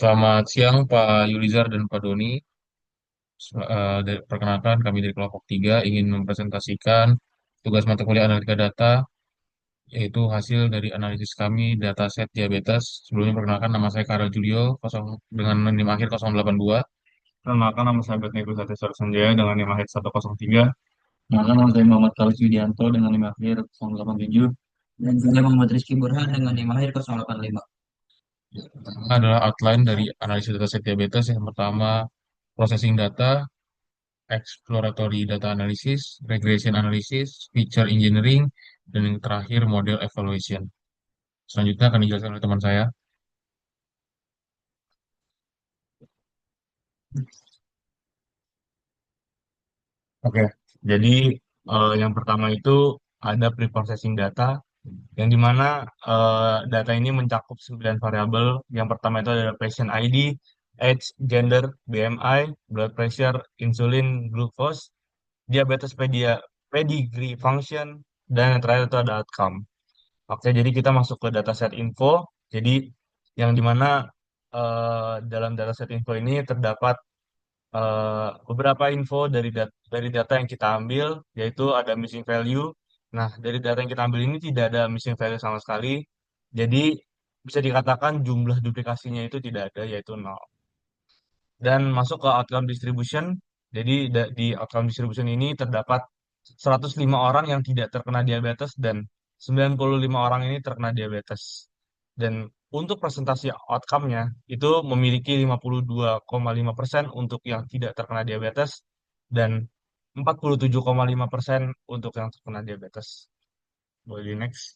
Selamat siang Pak Yulizar dan Pak Doni. Perkenalkan kami dari kelompok 3 ingin mempresentasikan tugas mata kuliah analitika data, yaitu hasil dari analisis kami dataset diabetes. Sebelumnya perkenalkan nama saya Karel Julio dengan NIM akhir 082. Perkenalkan nama saya Batnego Satya Sanjaya dengan NIM akhir 103. Perkenalkan nama saya Muhammad Kalis Widianto dengan NIM akhir 087. Dan saya Muhammad Rizky Burhan dengan NIM akhir 085. Pertama adalah outline dari analisis dataset diabetes. Yang pertama, processing data, exploratory data analysis, regression analysis, feature engineering, dan yang terakhir model evaluation. Selanjutnya akan dijelaskan oleh teman saya. Oke, jadi yang pertama itu ada pre-processing data, yang dimana data ini mencakup 9 variabel. Yang pertama itu adalah patient ID, age, gender, BMI, blood pressure, insulin, glucose, diabetes pedigree function, dan yang terakhir itu ada outcome. Oke, jadi kita masuk ke dataset info. Jadi yang dimana dalam dataset info ini terdapat beberapa info dari data yang kita ambil, yaitu ada missing value. Nah, dari data yang kita ambil ini tidak ada missing value sama sekali. Jadi bisa dikatakan jumlah duplikasinya itu tidak ada, yaitu nol. Dan masuk ke outcome distribution. Jadi di outcome distribution ini terdapat 105 orang yang tidak terkena diabetes dan 95 orang ini terkena diabetes. Dan untuk presentasi outcome-nya itu memiliki 52,5% untuk yang tidak terkena diabetes dan 47,5% untuk yang terkena diabetes. Boleh di next.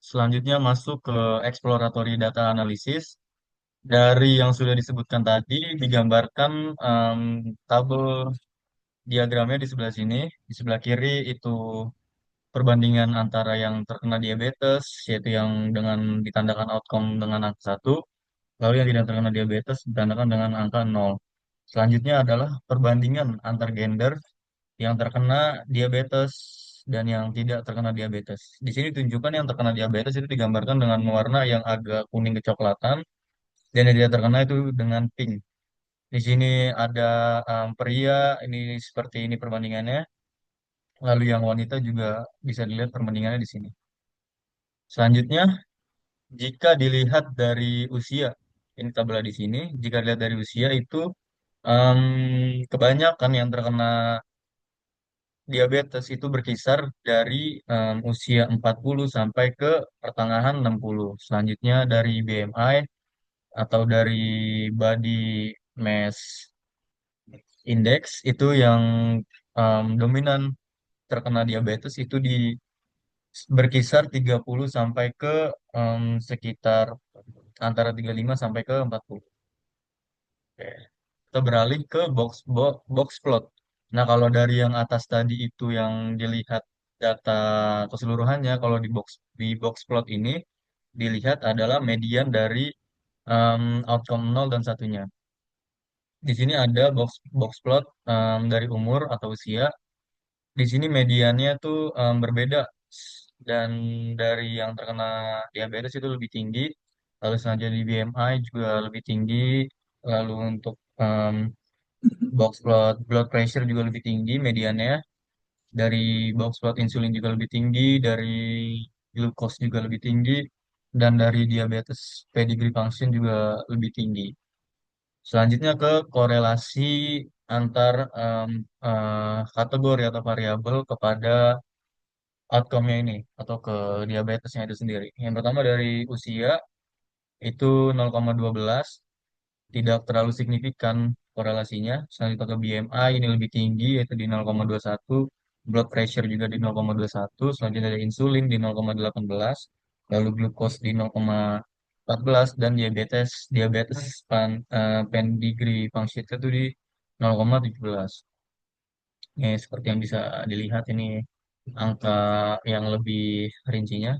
Selanjutnya masuk ke exploratory data analysis. Dari yang sudah disebutkan tadi, digambarkan tabel diagramnya di sebelah sini. Di sebelah kiri itu perbandingan antara yang terkena diabetes, yaitu yang dengan ditandakan outcome dengan angka 1, lalu yang tidak terkena diabetes ditandakan dengan angka 0. Selanjutnya adalah perbandingan antar gender yang terkena diabetes dan yang tidak terkena diabetes. Di sini tunjukkan yang terkena diabetes itu digambarkan dengan warna yang agak kuning kecoklatan, dan yang tidak terkena itu dengan pink. Di sini ada pria, ini seperti ini perbandingannya. Lalu yang wanita juga bisa dilihat perbandingannya di sini. Selanjutnya, jika dilihat dari usia, ini tabel di sini. Jika dilihat dari usia itu kebanyakan yang terkena diabetes itu berkisar dari usia 40 sampai ke pertengahan 60. Selanjutnya dari BMI atau dari body mass index itu yang dominan terkena diabetes itu berkisar 30 sampai ke sekitar antara 35 sampai ke 40. Oke. Kita beralih ke box plot. Nah, kalau dari yang atas tadi itu yang dilihat data keseluruhannya, kalau di box plot ini dilihat adalah median dari outcome 0 dan satunya. Di sini ada box plot dari umur atau usia. Di sini mediannya tuh berbeda, dan dari yang terkena diabetes itu lebih tinggi, lalu selanjutnya di BMI juga lebih tinggi, lalu untuk box plot blood pressure juga lebih tinggi mediannya, dari box plot insulin juga lebih tinggi, dari glucose juga lebih tinggi, dan dari diabetes pedigree function juga lebih tinggi. Selanjutnya ke korelasi antar kategori atau variabel kepada outcome-nya ini atau ke diabetesnya itu sendiri. Yang pertama dari usia itu 0,12, tidak terlalu signifikan korelasinya. Selanjutnya ke BMI ini lebih tinggi yaitu di 0,21, blood pressure juga di 0,21, selanjutnya ada insulin di 0,18, lalu glucose di 0,14, dan diabetes diabetes pedigree function itu di 0,17. Ini seperti yang bisa dilihat ini angka yang lebih rincinya.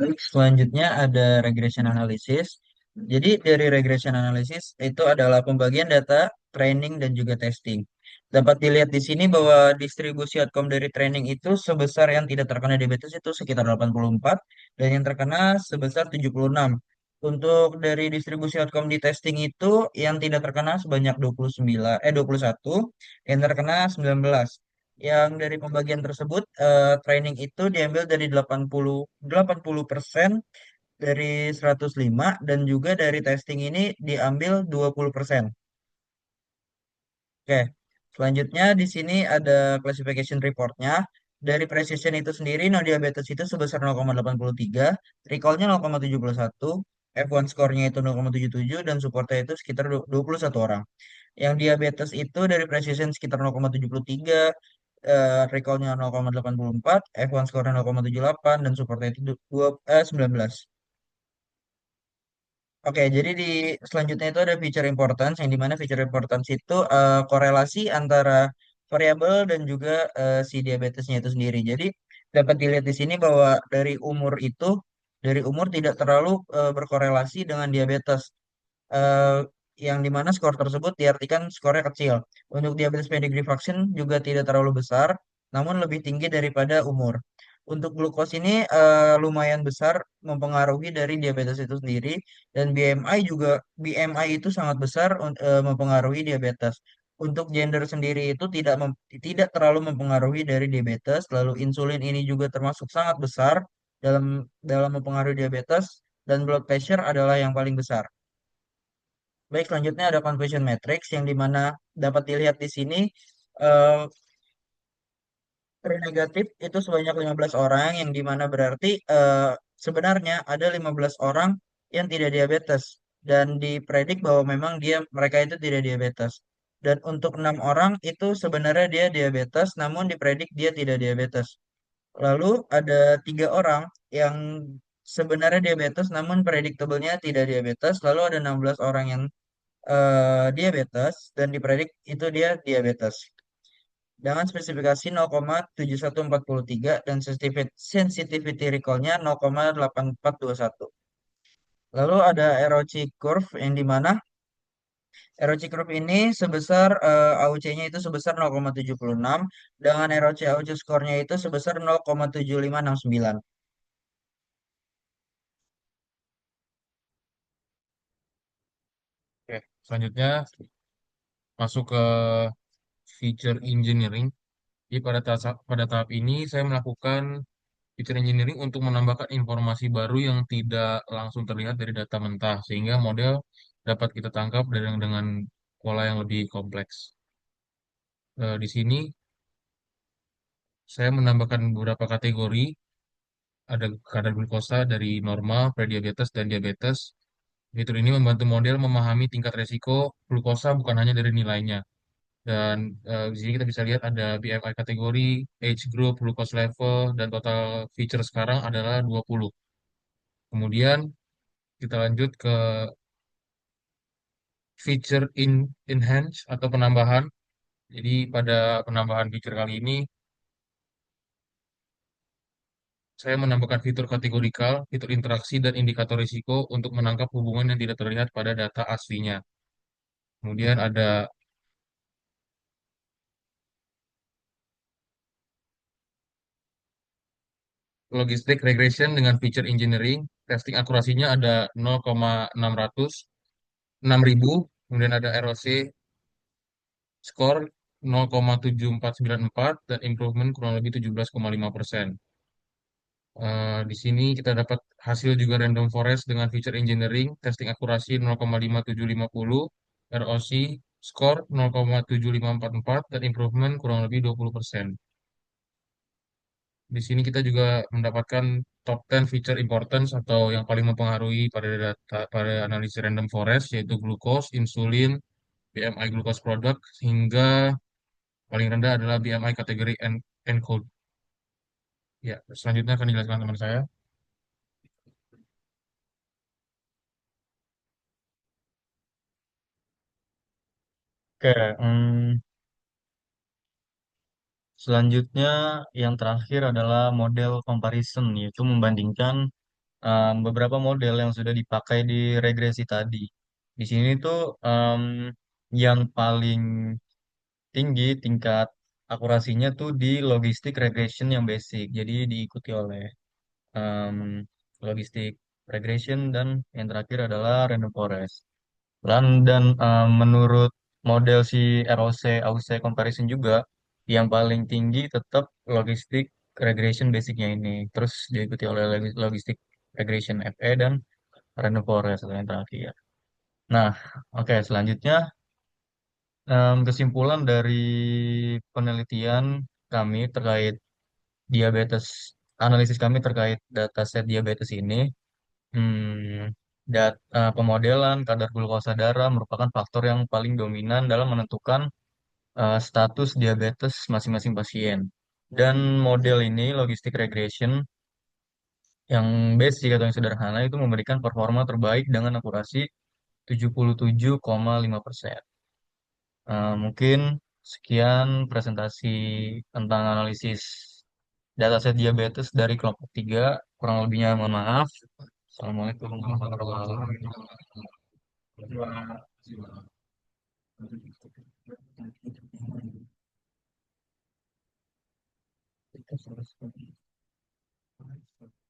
Baik, selanjutnya ada regression analysis. Jadi dari regression analysis itu adalah pembagian data, training, dan juga testing. Dapat dilihat di sini bahwa distribusi outcome dari training itu sebesar yang tidak terkena diabetes itu sekitar 84 dan yang terkena sebesar 76. Untuk dari distribusi outcome di testing itu yang tidak terkena sebanyak 21, yang terkena 19. Yang dari pembagian tersebut training itu diambil dari 80% dari 105 dan juga dari testing ini diambil 20%. Oke, selanjutnya di sini ada classification reportnya. Dari precision itu sendiri, no diabetes itu sebesar 0,83, recallnya 0,71, F1 score-nya itu 0,77, dan supportnya itu sekitar 21 orang. Yang diabetes itu dari precision sekitar 0,73, recall-nya 0,84, F1 score-nya 0,78, dan supportnya itu 19. Oke, jadi di selanjutnya itu ada feature importance, yang dimana feature importance itu korelasi antara variabel dan juga si diabetesnya itu sendiri. Jadi dapat dilihat di sini bahwa dari umur tidak terlalu berkorelasi dengan diabetes, eh, yang dimana skor tersebut diartikan skornya kecil. Untuk diabetes pedigree vaksin juga tidak terlalu besar, namun lebih tinggi daripada umur. Untuk glukos ini lumayan besar mempengaruhi dari diabetes itu sendiri, dan BMI juga BMI itu sangat besar mempengaruhi diabetes. Untuk gender sendiri itu tidak terlalu mempengaruhi dari diabetes. Lalu insulin ini juga termasuk sangat besar dalam dalam mempengaruhi diabetes, dan blood pressure adalah yang paling besar. Baik, selanjutnya ada conversion matrix yang dimana dapat dilihat di sini eh negatif itu sebanyak 15 orang, yang dimana berarti sebenarnya ada 15 orang yang tidak diabetes dan dipredik bahwa memang mereka itu tidak diabetes. Dan untuk 6 orang itu sebenarnya dia diabetes namun dipredik dia tidak diabetes. Lalu ada 3 orang yang sebenarnya diabetes namun predictable-nya tidak diabetes. Lalu ada 16 orang yang diabetes dan dipredik itu dia diabetes dengan spesifikasi 0,7143 dan sensitivity recall-nya 0,8421. Lalu ada ROC curve yang dimana ROC curve ini sebesar AUC-nya itu sebesar 0,76 dengan ROC AUC score-nya itu sebesar 0,7569. Oke, selanjutnya masuk ke feature engineering. Jadi pada tahap ini saya melakukan feature engineering untuk menambahkan informasi baru yang tidak langsung terlihat dari data mentah, sehingga model dapat kita tangkap dengan pola yang lebih kompleks. Di sini saya menambahkan beberapa kategori, ada kadar glukosa dari normal, prediabetes, dan diabetes. Fitur ini membantu model memahami tingkat resiko glukosa bukan hanya dari nilainya. Dan di sini kita bisa lihat ada BMI kategori, age group, glucose level, dan total feature sekarang adalah 20. Kemudian kita lanjut ke feature enhance atau penambahan. Jadi pada penambahan feature kali ini, saya menambahkan fitur kategorikal, fitur interaksi, dan indikator risiko untuk menangkap hubungan yang tidak terlihat pada data aslinya. Kemudian ada logistic regression dengan feature engineering. Testing akurasinya ada 0,600, 6.000. Kemudian ada ROC score 0,7494 dan improvement kurang lebih 17,5%. Di sini kita dapat hasil juga random forest dengan feature engineering, testing akurasi 0,5750, ROC score 0,7544 dan improvement kurang lebih 20%. Di sini kita juga mendapatkan top 10 feature importance atau yang paling mempengaruhi pada analisis random forest, yaitu glucose, insulin, BMI glucose product, hingga paling rendah adalah BMI kategori encode. Ya, selanjutnya akan dijelaskan teman saya. Oke, selanjutnya yang terakhir adalah model comparison, yaitu membandingkan beberapa model yang sudah dipakai di regresi tadi. Di sini tuh yang paling tinggi tingkat akurasinya tuh di logistic regression yang basic. Jadi diikuti oleh em, logistic regression dan yang terakhir adalah random forest. Dan menurut model si ROC AUC comparison juga yang paling tinggi tetap logistic regression basicnya ini. Terus diikuti oleh logistic regression FE dan random forest atau yang terakhir. Nah, oke selanjutnya kesimpulan dari penelitian kami terkait diabetes, analisis kami terkait dataset diabetes ini, pemodelan kadar glukosa darah merupakan faktor yang paling dominan dalam menentukan status diabetes masing-masing pasien. Dan model ini, logistic regression, yang basic atau yang sederhana itu memberikan performa terbaik dengan akurasi 77,5%. Mungkin sekian presentasi tentang analisis dataset diabetes dari kelompok 3. Kurang lebihnya mohon maaf. Assalamualaikum warahmatullahi wabarakatuh.